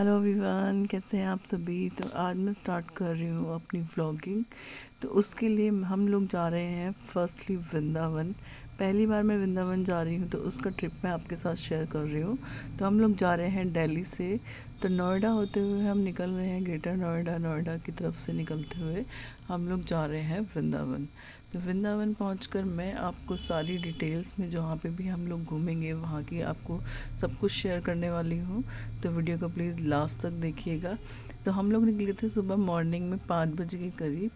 Hello everyone, कैसे हैं आप सभी। तो आज मैं स्टार्ट कर रही हूँ अपनी व्लॉगिंग। तो उसके लिए हम लोग जा रहे हैं फर्स्टली वृंदावन। पहली बार मैं वृंदावन जा रही हूँ तो उसका ट्रिप मैं आपके साथ शेयर कर रही हूँ। तो हम लोग जा रहे हैं दिल्ली से। तो नोएडा होते हुए हम निकल रहे हैं, ग्रेटर नोएडा की तरफ से निकलते हुए हम लोग जा रहे हैं वृंदावन। तो वृंदावन पहुंचकर मैं आपको सारी डिटेल्स में जहाँ पे भी हम लोग घूमेंगे वहाँ की आपको सब कुछ शेयर करने वाली हूँ। तो वीडियो को प्लीज़ लास्ट तक देखिएगा। तो हम लोग निकले थे सुबह मॉर्निंग में 5 बजे के करीब,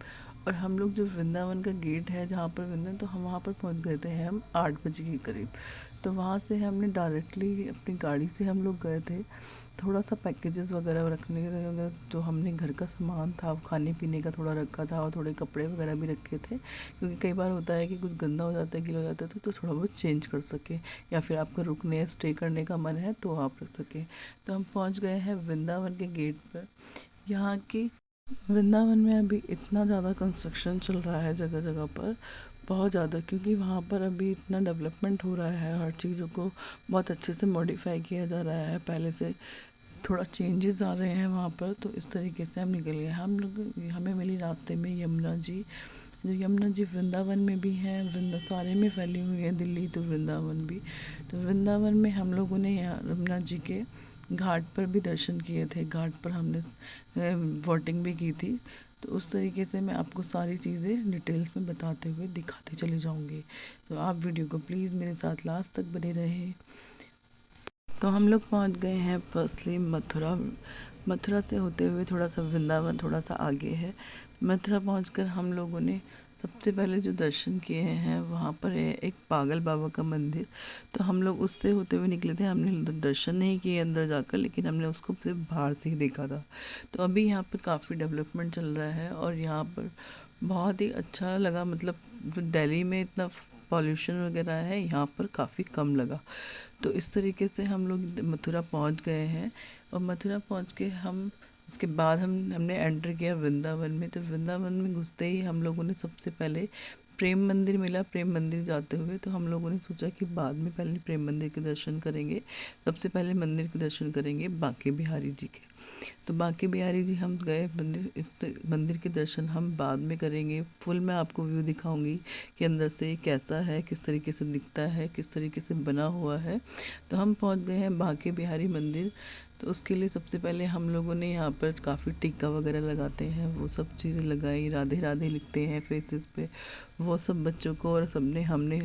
और हम लोग जो वृंदावन का गेट है जहाँ पर वृंदावन, तो हम वहाँ पर पहुँच गए थे हम 8 बजे के करीब। तो वहाँ से हमने डायरेक्टली अपनी गाड़ी से हम लोग गए थे। थोड़ा सा पैकेजेस वगैरह रखने के, जो हमने घर का सामान था, खाने पीने का थोड़ा रखा था, और थोड़े कपड़े वगैरह भी रखे थे, क्योंकि कई बार होता है कि कुछ गंदा हो जाता है, गीला हो जाता है, तो थोड़ा बहुत चेंज कर सके, या फिर आपको रुकने या स्टे करने का मन है तो आप रख सकें। तो हम पहुंच गए हैं वृंदावन के गेट पर। यहाँ की वृंदावन में अभी इतना ज़्यादा कंस्ट्रक्शन चल रहा है जगह जगह पर, बहुत ज़्यादा, क्योंकि वहाँ पर अभी इतना डेवलपमेंट हो रहा है, हर चीज़ों को बहुत अच्छे से मॉडिफाई किया जा रहा है, पहले से थोड़ा चेंजेस आ रहे हैं वहाँ पर। तो इस तरीके से हम निकल गए। हमें मिली रास्ते में यमुना जी। जो यमुना जी वृंदावन में भी हैं, सारे में फैली हुई है, दिल्ली तो वृंदावन भी। तो वृंदावन में हम लोगों ने यहाँ यमुना जी के घाट पर भी दर्शन किए थे। घाट पर हमने वोटिंग भी की थी। तो उस तरीके से मैं आपको सारी चीज़ें डिटेल्स में बताते हुए दिखाते चले जाऊँगी। तो आप वीडियो को प्लीज़ मेरे साथ लास्ट तक बने रहें। तो हम लोग पहुंच गए हैं फर्स्टली मथुरा। मथुरा से होते हुए थोड़ा सा वृंदावन थोड़ा सा आगे है। मथुरा पहुंचकर हम लोगों ने सबसे पहले जो दर्शन किए हैं, वहाँ पर है एक पागल बाबा का मंदिर। तो हम लोग उससे होते हुए निकले थे। हमने दर्शन नहीं किए अंदर जाकर, लेकिन हमने उसको सिर्फ बाहर से ही देखा था। तो अभी यहाँ पर काफ़ी डेवलपमेंट चल रहा है, और यहाँ पर बहुत ही अच्छा लगा। मतलब दिल्ली में इतना पॉल्यूशन वगैरह है, यहाँ पर काफ़ी कम लगा। तो इस तरीके से हम लोग मथुरा पहुँच गए हैं। और मथुरा पहुँच के उसके बाद हमने एंटर किया वृंदावन में। तो वृंदावन में घुसते ही हम लोगों ने सबसे पहले प्रेम मंदिर मिला। प्रेम मंदिर जाते हुए तो हम लोगों ने सोचा कि बाद में पहले प्रेम मंदिर के दर्शन करेंगे, सबसे पहले मंदिर के दर्शन करेंगे बांके बिहारी जी के। तो बांके बिहारी जी हम गए मंदिर। इस मंदिर के दर्शन हम बाद में करेंगे। फुल मैं आपको व्यू दिखाऊंगी कि अंदर से कैसा है, किस तरीके से दिखता है, किस तरीके से बना हुआ है। तो हम पहुंच गए हैं बांके बिहारी मंदिर। तो उसके लिए सबसे पहले हम लोगों ने यहाँ पर काफ़ी टीका वगैरह लगाते हैं, वो सब चीज़ें लगाई, राधे राधे लिखते हैं फेसेस पे, वो सब बच्चों को और सबने हमने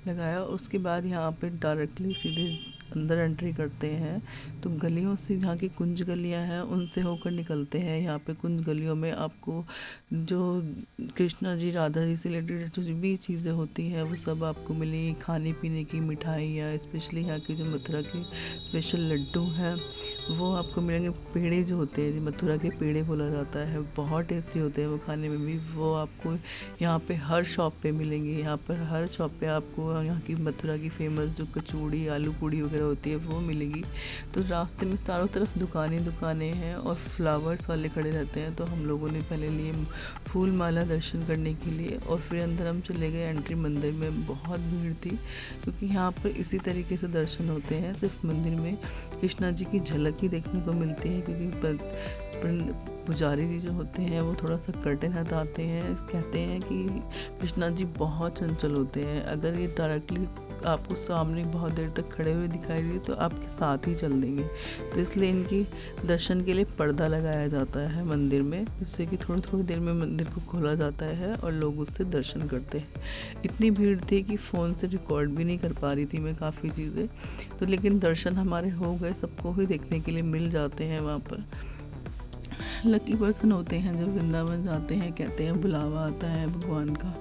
लगाया। उसके बाद यहाँ पर डायरेक्टली सीधे अंदर एंट्री करते हैं। तो गलियों से, जहाँ की कुंज गलियाँ हैं उनसे होकर निकलते हैं। यहाँ पे कुंज गलियों में आपको जो कृष्णा जी राधा जी से रिलेटेड जो भी चीज़ें होती हैं वो सब आपको मिलेंगी। खाने पीने की मिठाइयाँ, स्पेशली यहाँ की जो मथुरा के स्पेशल लड्डू हैं वो आपको मिलेंगे। पेड़े जो होते हैं, मथुरा के पेड़े बोला जाता है, बहुत टेस्टी होते हैं वो खाने में भी। वो आपको यहाँ पे हर शॉप पे मिलेंगे। यहाँ पर हर शॉप पे आपको यहाँ की मथुरा की फेमस जो कचौड़ी, आलू पूड़ी वगैरह होती है वो मिलेगी। तो रास्ते में चारों तरफ दुकानें हैं, और फ्लावर्स वाले खड़े रहते हैं। तो हम लोगों ने पहले लिए फूल माला दर्शन करने के लिए, और फिर अंदर हम चले गए। एंट्री मंदिर में बहुत भीड़ थी, क्योंकि यहाँ पर इसी तरीके से दर्शन होते हैं। सिर्फ मंदिर में कृष्णा जी की झलक ही देखने को मिलती है, क्योंकि पुजारी जी जो होते हैं वो थोड़ा सा कर्टन हटाते हैं। कहते हैं कि कृष्णा जी बहुत चंचल होते हैं, अगर ये डायरेक्टली आपको सामने बहुत देर तक खड़े हुए दिखाई दिए तो आपके साथ ही चल देंगे। तो इसलिए इनकी दर्शन के लिए पर्दा लगाया जाता है मंदिर में, जिससे कि थोड़ी थोड़ी देर में मंदिर को खोला जाता है और लोग उससे दर्शन करते हैं। इतनी भीड़ थी कि फ़ोन से रिकॉर्ड भी नहीं कर पा रही थी मैं काफ़ी चीज़ें। तो लेकिन दर्शन हमारे हो गए, सबको ही देखने के लिए मिल जाते हैं वहाँ पर। लकी पर्सन होते हैं जो वृंदावन जाते हैं, कहते हैं बुलावा आता है भगवान का,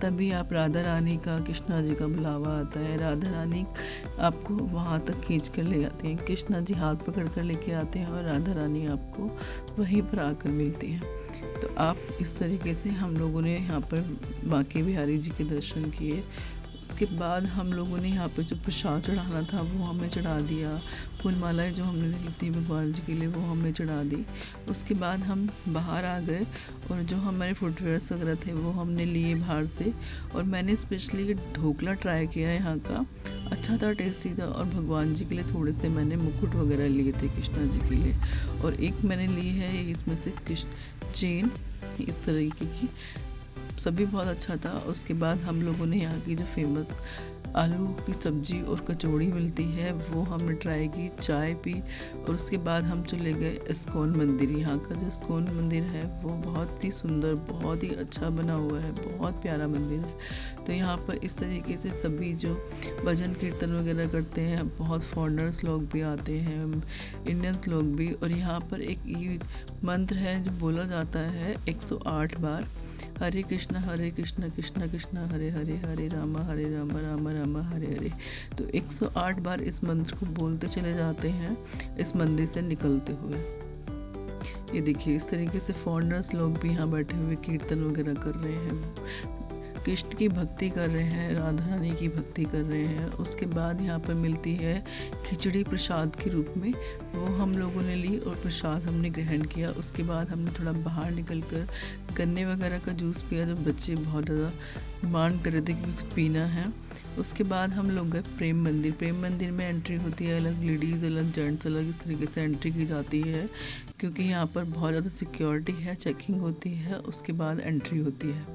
तभी आप राधा रानी का, कृष्णा जी का बुलावा आता है। राधा रानी आपको वहाँ तक खींच कर ले जाते हैं, कृष्णा जी हाथ पकड़ कर लेके आते हैं, और राधा रानी आपको वहीं पर आकर मिलती हैं। तो आप इस तरीके से हम लोगों ने यहाँ पर बांके बिहारी जी के दर्शन किए। उसके बाद हम लोगों ने यहाँ पे जो प्रसाद चढ़ाना था वो हमने चढ़ा दिया। फूल मालाएँ जो हमने ली थी भगवान जी के लिए वो हमने चढ़ा दी। उसके बाद हम बाहर आ गए और जो हमारे फुटवेयर्स वगैरह थे वो हमने लिए बाहर से। और मैंने स्पेशली ढोकला ट्राई किया है यहाँ का, अच्छा था, टेस्टी था। और भगवान जी के लिए थोड़े से मैंने मुकुट वगैरह लिए थे कृष्णा जी के लिए। और एक मैंने ली है इसमें से चेन इस तरीके की, सभी बहुत अच्छा था। उसके बाद हम लोगों ने यहाँ की जो फेमस आलू की सब्ज़ी और कचौड़ी मिलती है वो हमने ट्राई की, चाय पी। और उसके बाद हम चले गए इस्कॉन मंदिर। यहाँ का जो इस्कॉन मंदिर है वो बहुत ही सुंदर, बहुत ही अच्छा बना हुआ है, बहुत प्यारा मंदिर है। तो यहाँ पर इस तरीके से सभी जो भजन कीर्तन वगैरह करते हैं, बहुत फॉरेनर्स लोग भी आते हैं, इंडियंस लोग भी। और यहाँ पर एक ये मंत्र है जो बोला जाता है 108 बार, हरे कृष्णा कृष्णा कृष्णा हरे हरे, हरे राम राम राम हरे हरे। तो 108 बार इस मंत्र को बोलते चले जाते हैं इस मंदिर से निकलते हुए। ये देखिए इस तरीके से फॉरेनर्स लोग भी यहाँ बैठे हुए कीर्तन वगैरह कर रहे हैं, कृष्ण की भक्ति कर रहे हैं, राधा रानी की भक्ति कर रहे हैं। उसके बाद यहाँ पर मिलती है खिचड़ी प्रसाद के रूप में, वो हम लोगों ने ली और प्रसाद हमने ग्रहण किया। उसके बाद हमने थोड़ा बाहर निकल कर गन्ने वगैरह का जूस पिया, जो बच्चे बहुत ज़्यादा डिमांड कर रहे थे कि कुछ पीना है। उसके बाद हम लोग गए प्रेम मंदिर। प्रेम मंदिर में एंट्री होती है अलग, लेडीज़ अलग, जेंट्स अलग, इस तरीके से एंट्री की जाती है क्योंकि यहाँ पर बहुत ज़्यादा सिक्योरिटी है, चेकिंग होती है। उसके बाद एंट्री होती है,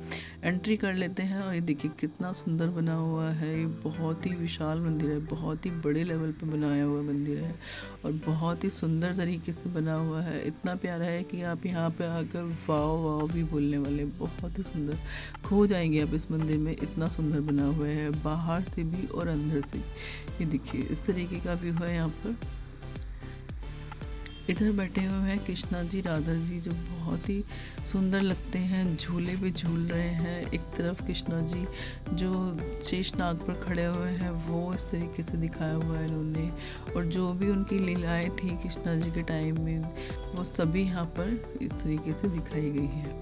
एंट्री कर लेते हैं। और ये देखिए कितना सुंदर बना हुआ है, ये बहुत ही विशाल मंदिर है, बहुत ही बड़े लेवल पे बनाया हुआ मंदिर है और बहुत ही सुंदर तरीके से बना हुआ है। इतना प्यारा है कि आप यहाँ पे आकर वाव वाव भी बोलने वाले, बहुत ही सुंदर, खो जाएंगे आप इस मंदिर में, इतना सुंदर बना हुआ है बाहर से भी और अंदर से भी। ये देखिए इस तरीके का व्यू है यहाँ पर। इधर बैठे हुए हैं कृष्णा जी, राधा जी, जो बहुत ही सुंदर लगते हैं, झूले पे झूल रहे हैं। एक तरफ कृष्णा जी जो शेषनाग पर खड़े हुए हैं वो इस तरीके से दिखाया हुआ है इन्होंने। और जो भी उनकी लीलाएं थी कृष्णा जी के टाइम में वो सभी यहाँ पर इस तरीके से दिखाई गई हैं।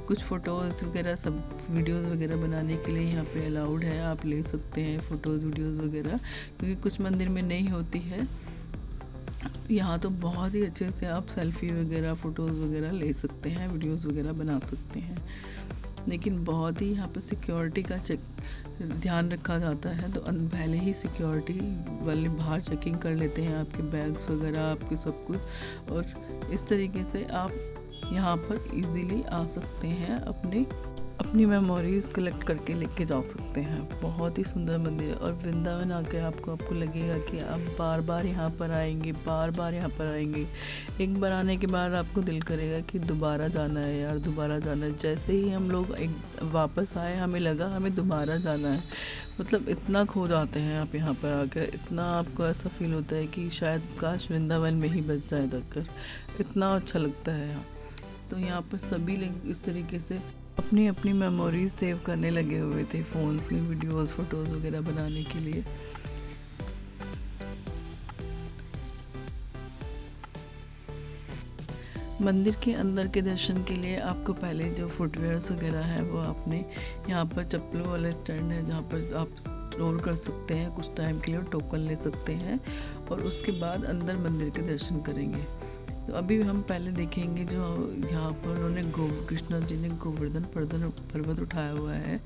कुछ फ़ोटोज़ वगैरह, सब वीडियोज़ वगैरह बनाने के लिए यहाँ पे अलाउड है, आप ले सकते हैं फ़ोटोज़ वीडियोज़ वगैरह, क्योंकि कुछ मंदिर में नहीं होती है। यहाँ तो बहुत ही अच्छे से आप सेल्फ़ी वगैरह, फ़ोटोज़ वगैरह ले सकते हैं, वीडियोज़ वगैरह बना सकते हैं। लेकिन बहुत ही यहाँ पर सिक्योरिटी का ध्यान रखा जाता है, तो पहले ही सिक्योरिटी वाले बाहर चेकिंग कर लेते हैं आपके बैग्स वगैरह, आपके सब कुछ। और इस तरीके से आप यहाँ पर इजीली आ सकते हैं, अपनी मेमोरीज़ कलेक्ट करके लेके जा सकते हैं। बहुत ही सुंदर मंदिर है। और वृंदावन आकर आपको लगेगा कि आप बार बार यहाँ पर आएंगे, बार बार यहाँ पर आएंगे। एक बार आने के बाद आपको दिल करेगा कि दोबारा जाना है यार, दोबारा जाना है। जैसे ही हम लोग वापस आए हमें लगा हमें दोबारा जाना है, मतलब इतना खो जाते हैं आप यहाँ पर आकर, इतना आपको ऐसा फील होता है कि शायद काश वृंदावन में ही बच जाए जाकर, इतना अच्छा लगता है यहाँ। तो यहाँ पर सभी लोग इस तरीके से अपनी मेमोरीज सेव करने लगे हुए थे फ़ोन में, वीडियोस, फ़ोटोज़ वगैरह बनाने के लिए। मंदिर के अंदर के दर्शन के लिए आपको पहले जो फुटवेयर्स वगैरह है वो आपने यहाँ पर चप्पलों वाला स्टैंड है जहाँ पर आप स्टोर कर सकते हैं, कुछ टाइम के लिए टोकन ले सकते हैं और उसके बाद अंदर मंदिर के दर्शन करेंगे। तो अभी हम पहले देखेंगे जो यहाँ पर उन्होंने कृष्णा जी ने गोवर्धन पर्वत उठाया हुआ है,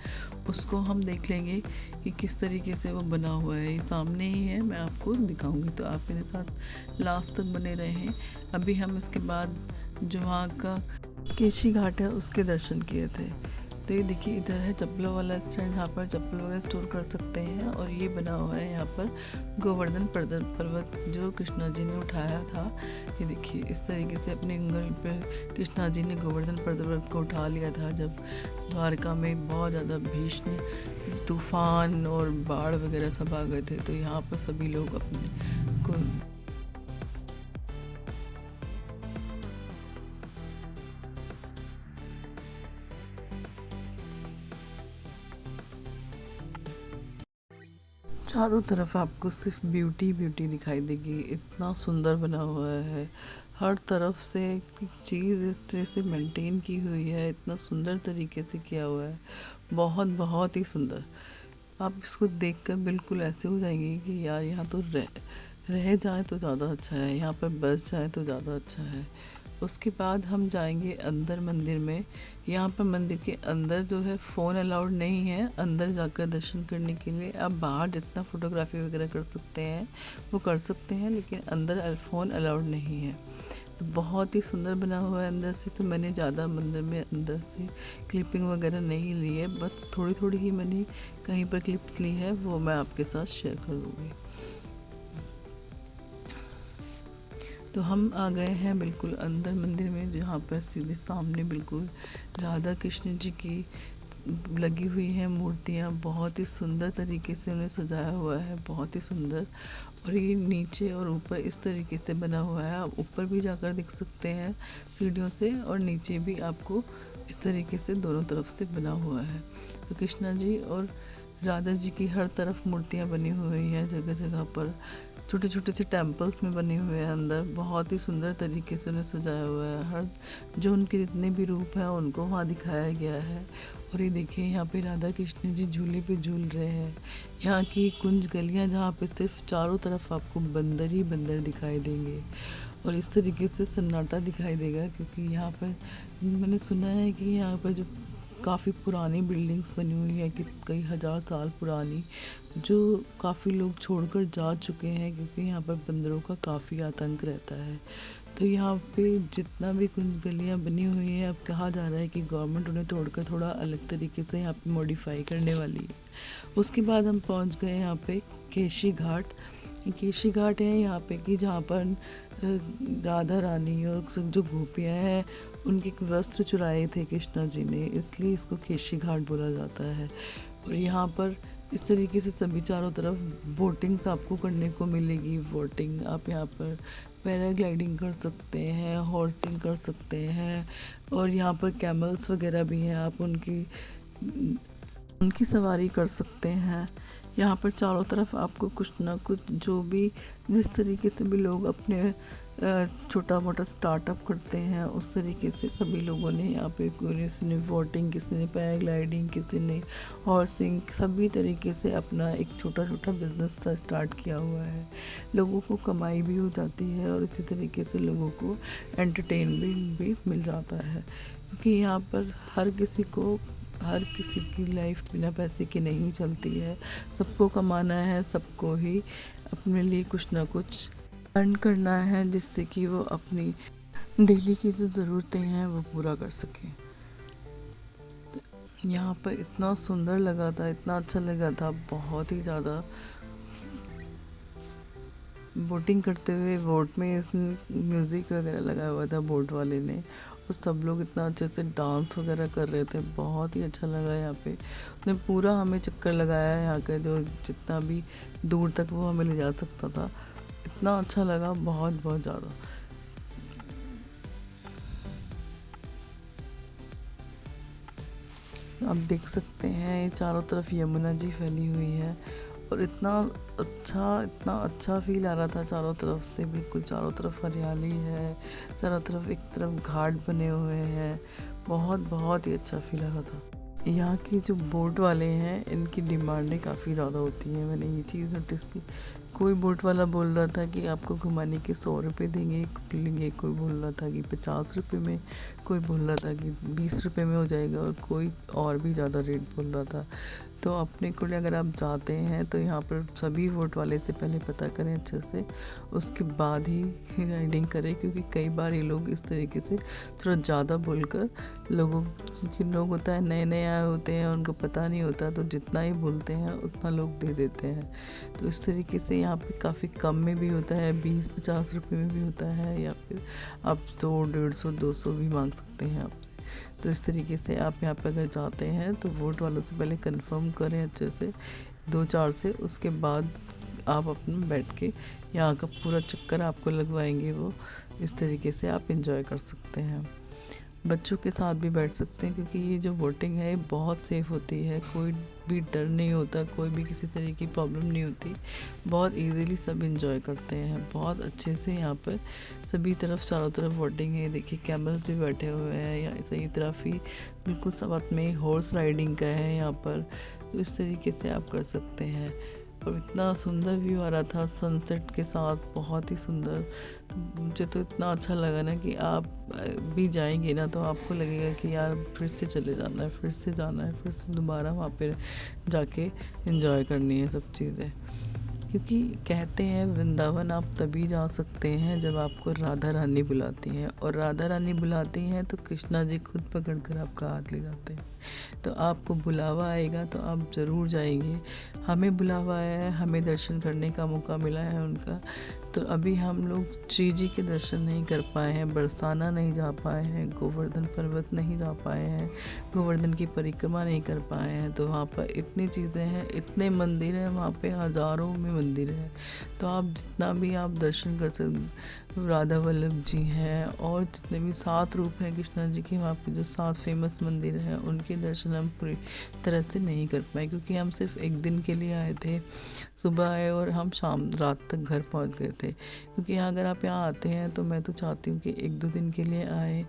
उसको हम देख लेंगे कि किस तरीके से वो बना हुआ है। ये सामने ही है, मैं आपको दिखाऊंगी, तो आप मेरे साथ लास्ट तक बने रहें। अभी हम इसके बाद जो वहाँ का केशी घाट है उसके दर्शन किए थे। तो ये देखिए इधर है चप्पलों वाला स्टैंड, यहाँ पर चप्पल वगैरह स्टोर कर सकते हैं। और ये बना हुआ है यहाँ पर गोवर्धन पर्वत जो कृष्णा जी ने उठाया था। ये देखिए इस तरीके से अपने उंगली पर कृष्णा जी ने गोवर्धन पर्वत को उठा लिया था जब द्वारका में बहुत ज़्यादा भीषण तूफान और बाढ़ वगैरह सब आ गए थे। तो यहाँ पर सभी लोग अपने को चारों तरफ आपको सिर्फ ब्यूटी दिखाई देगी, इतना सुंदर बना हुआ है। हर तरफ से चीज़ इस तरह से मेंटेन की हुई है, इतना सुंदर तरीके से किया हुआ है, बहुत ही सुंदर। आप इसको देखकर बिल्कुल ऐसे हो जाएंगे कि यार यहाँ तो रह जाए तो ज़्यादा अच्छा है, यहाँ पर बस जाए तो ज़्यादा अच्छा है। उसके बाद हम जाएंगे अंदर मंदिर में। यहाँ पर मंदिर के अंदर जो है फ़ोन अलाउड नहीं है अंदर जाकर दर्शन करने के लिए। आप बाहर जितना फ़ोटोग्राफी वगैरह कर सकते हैं वो कर सकते हैं, लेकिन अंदर फ़ोन अलाउड नहीं है। तो बहुत ही सुंदर बना हुआ है अंदर से। तो मैंने ज़्यादा मंदिर में अंदर से क्लिपिंग वगैरह नहीं ली है, बस थोड़ी थोड़ी ही मैंने कहीं पर क्लिप्स ली है, वो मैं आपके साथ शेयर कर दूँगी। तो हम आ गए हैं बिल्कुल अंदर मंदिर में, जहाँ पर सीधे सामने बिल्कुल राधा कृष्ण जी की लगी हुई हैं मूर्तियाँ। बहुत ही सुंदर तरीके से उन्हें सजाया हुआ है, बहुत ही सुंदर। और ये नीचे और ऊपर इस तरीके से बना हुआ है, आप ऊपर भी जाकर देख सकते हैं सीढ़ियों से, और नीचे भी आपको इस तरीके से दोनों तरफ से बना हुआ है। तो कृष्णा जी और राधा जी की हर तरफ मूर्तियाँ बनी हुई हैं, जगह जगह पर छोटे छोटे से टेम्पल्स में बने हुए हैं अंदर। बहुत ही सुंदर तरीके से उन्हें सजाया हुआ है, हर जो उनके जितने भी रूप हैं उनको वहाँ दिखाया गया है। और ये देखिए यहाँ पे राधा कृष्ण जी झूले पे झूल रहे हैं। यहाँ की कुंज गलियाँ जहाँ पे सिर्फ चारों तरफ आपको बंदर ही बंदर दिखाई देंगे, और इस तरीके से सन्नाटा दिखाई देगा, क्योंकि यहाँ पर मैंने सुना है कि यहाँ पर जो काफ़ी पुरानी बिल्डिंग्स बनी हुई है कि कई हज़ार साल पुरानी, जो काफ़ी लोग छोड़कर जा चुके हैं, क्योंकि यहाँ पर बंदरों का काफ़ी आतंक रहता है। तो यहाँ पे जितना भी कुछ गलियाँ बनी हुई हैं, अब कहा जा रहा है कि गवर्नमेंट उन्हें तोड़कर थोड़ा अलग तरीके से यहाँ पे मॉडिफाई करने वाली है। उसके बाद हम पहुँच गए यहाँ पे केशी घाट। केशी घाट है यहाँ पे कि जहाँ पर राधा रानी और जो गोपियाँ हैं उनके वस्त्र चुराए थे कृष्णा जी ने, इसलिए इसको केशी घाट बोला जाता है। और यहाँ पर इस तरीके से सभी चारों तरफ बोटिंग्स आपको करने को मिलेगी। बोटिंग आप यहाँ पर पैराग्लाइडिंग कर सकते हैं, हॉर्सिंग कर सकते हैं, और यहाँ पर कैमल्स वगैरह भी हैं, आप उनकी सवारी कर सकते हैं। यहाँ पर चारों तरफ आपको कुछ ना कुछ जो भी जिस तरीके से भी लोग अपने छोटा मोटा स्टार्टअप करते हैं उस तरीके से सभी लोगों ने यहाँ पे, किसी ने बोटिंग, किसी ने पैराग्लाइडिंग, किसी ने हॉर्सिंग, सभी तरीके से अपना एक छोटा छोटा बिजनेस स्टार्ट किया हुआ है। लोगों को कमाई भी हो जाती है और इसी तरीके से लोगों को एंटरटेनमेंट भी मिल जाता है, क्योंकि यहाँ पर हर किसी की लाइफ बिना पैसे की नहीं चलती है। सबको कमाना है, सबको ही अपने लिए कुछ ना कुछ अर्न करना है, जिससे कि वो अपनी डेली की जो ज़रूरतें हैं वो पूरा कर सकें। तो यहाँ पर इतना सुंदर लगा था, इतना अच्छा लगा था, बहुत ही ज़्यादा। बोटिंग करते हुए बोट में इसने म्यूज़िक वगैरह लगाया हुआ था बोट वाले ने, और सब लोग इतना अच्छे से डांस वगैरह कर रहे थे, बहुत ही अच्छा लगा। यहाँ पे उसने पूरा हमें चक्कर लगाया है, यहाँ का जो जितना भी दूर तक वो हमें ले जा सकता था, इतना अच्छा लगा, बहुत बहुत ज़्यादा। आप देख सकते हैं चारों तरफ यमुना जी फैली हुई है, और इतना अच्छा फील आ रहा था चारों तरफ से। बिल्कुल चारों तरफ हरियाली है, चारों तरफ एक तरफ घाट बने हुए हैं, बहुत ही अच्छा फील आ रहा था। यहाँ की जो बोट वाले हैं इनकी डिमांडें काफ़ी ज़्यादा होती हैं, मैंने ये चीज़ नोटिस की। कोई बोट वाला बोल रहा था कि आपको घुमाने के 100 रुपये लेंगे, कोई बोल रहा था कि 50 रुपये में, कोई बोल रहा था कि 20 रुपये में हो जाएगा, और कोई और भी ज़्यादा रेट बोल रहा था। तो अपने को अगर आप जाते हैं तो यहाँ पर सभी बोट वाले से पहले पता करें अच्छे से, उसके बाद ही राइडिंग करें, क्योंकि कई बार ये लोग इस तरीके से थोड़ा ज़्यादा बोलकर लोग होता है नए नए आए होते हैं, उनको पता नहीं होता, तो जितना ही बोलते हैं उतना लोग दे देते हैं। तो इस तरीके से यहाँ पे काफ़ी कम में भी होता है, 20-50 रुपये में भी होता है, या फिर आप 100, 150, 200 भी मांग सकते हैं आपसे। तो इस तरीके से आप यहाँ पे अगर जाते हैं तो बोट वालों से पहले कंफर्म करें अच्छे से 2-4 से, उसके बाद आप अपना बैठ के यहाँ का पूरा चक्कर आपको लगवाएंगे वो। इस तरीके से आप एंजॉय कर सकते हैं। बच्चों के साथ भी बैठ सकते हैं, क्योंकि ये जो बोटिंग है बहुत सेफ़ होती है, कोई भी डर नहीं होता, कोई भी किसी तरह की प्रॉब्लम नहीं होती, बहुत इजीली सब एंजॉय करते हैं बहुत अच्छे से। यहाँ पर सभी तरफ चारों तरफ बोटिंग है, देखिए कैमल्स भी बैठे हुए हैं, या सही तरफ ही बिल्कुल साथ में हॉर्स राइडिंग का है यहाँ पर, तो इस तरीके से आप कर सकते हैं। और इतना सुंदर व्यू आ रहा था सनसेट के साथ, बहुत ही सुंदर। मुझे तो इतना अच्छा लगा ना कि आप भी जाएंगे ना तो आपको लगेगा कि यार फिर से चले जाना है, फिर से जाना है, फिर से दोबारा वहाँ पे जाके एंजॉय करनी है सब चीज़ें। क्योंकि कहते हैं वृंदावन आप तभी जा सकते हैं जब आपको राधा रानी बुलाती हैं, और राधा रानी बुलाती हैं तो कृष्णा जी खुद पकड़ कर आपका हाथ ले जाते हैं। तो आपको बुलावा आएगा तो आप ज़रूर जाएंगे। हमें बुलावा आया है, हमें दर्शन करने का मौका मिला है उनका। तो अभी हम लोग श्री जी के दर्शन नहीं कर पाए हैं, बरसाना नहीं जा पाए हैं, गोवर्धन पर्वत नहीं जा पाए हैं, गोवर्धन की परिक्रमा नहीं कर पाए हैं। तो वहाँ पर इतनी चीज़ें हैं, इतने मंदिर हैं, वहाँ पे हज़ारों में मंदिर हैं। तो आप जितना भी आप दर्शन कर सकते, राधा वल्लभ जी हैं और जितने भी 7 रूप हैं कृष्णा जी के, वहाँ पे जो 7 फेमस मंदिर हैं उनके दर्शन हम पूरी तरह से नहीं कर पाए, क्योंकि हम सिर्फ एक दिन के लिए आए थे। सुबह आए और हम रात तक घर पहुँच गए थे। क्योंकि यहाँ अगर आप यहाँ आते हैं तो मैं तो चाहती हूँ कि 1-2 दिन के लिए आए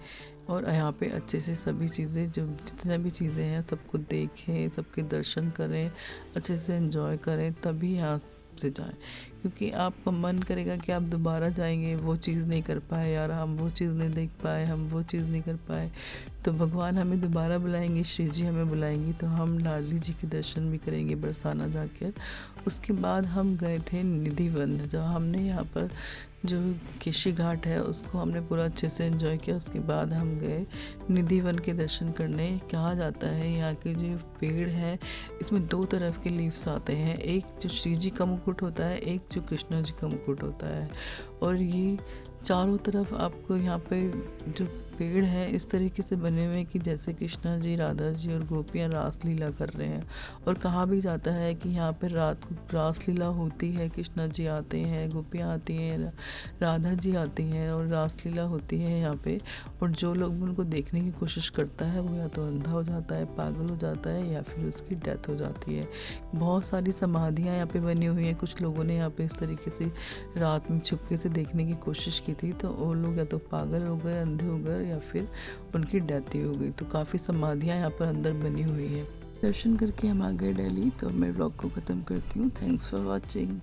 और यहाँ पे अच्छे से सभी चीज़ें, जो जितना भी चीज़ें हैं सबको देखें, सबके दर्शन करें, अच्छे से एंजॉय करें, तभी यहाँ से जाएं। क्योंकि आपका मन करेगा कि आप दोबारा जाएंगे, वो चीज़ नहीं कर पाए यार, हम वो चीज़ नहीं देख पाए, हम वो चीज़ नहीं कर पाए, तो भगवान हमें दोबारा बुलाएंगे, श्री जी हमें बुलाएंगी, तो हम लाडली जी के दर्शन भी करेंगे बरसाना जाकर। उसके बाद हम गए थे निधि वन, जब हमने यहाँ पर जो केशी घाट है उसको हमने पूरा अच्छे से एंजॉय किया। उसके बाद हम गए निधि वन के दर्शन करने। कहा जाता है यहाँ के जो पेड़ है इसमें 2 तरफ के लीव्स आते हैं, एक जो श्री जी का मुकुट होता है, एक जो कृष्णा जी का मुकुट होता है। और ये चारों तरफ आपको यहाँ पे जो पेड़ हैं इस तरीके से बने हुए हैं कि जैसे कृष्णा जी, राधा जी और गोपियाँ रास लीला कर रहे हैं। और कहा भी जाता है कि यहाँ पर रात को रास लीला होती है, कृष्णा जी आते हैं, गोपियाँ आती हैं, राधा जी आती हैं और रास लीला होती है यहाँ पे। और जो लोग उनको देखने की कोशिश करता है वो या तो अंधा हो जाता है, पागल हो जाता है, या फिर उसकी डेथ हो जाती है। बहुत सारी समाधियाँ यहाँ पे बनी हुई हैं। कुछ लोगों ने यहाँ पे इस तरीके से रात में छुपके से देखने की कोशिश की थी, तो वो लोग या तो पागल हो गए, अंधे हो गए, या फिर उनकी डेथ ही हो गई। तो काफ़ी समाधियाँ यहाँ पर अंदर बनी हुई है। दर्शन करके हम आ गए दिल्ली, तो मैं व्लॉग को ख़त्म करती हूँ। Thanks for watching.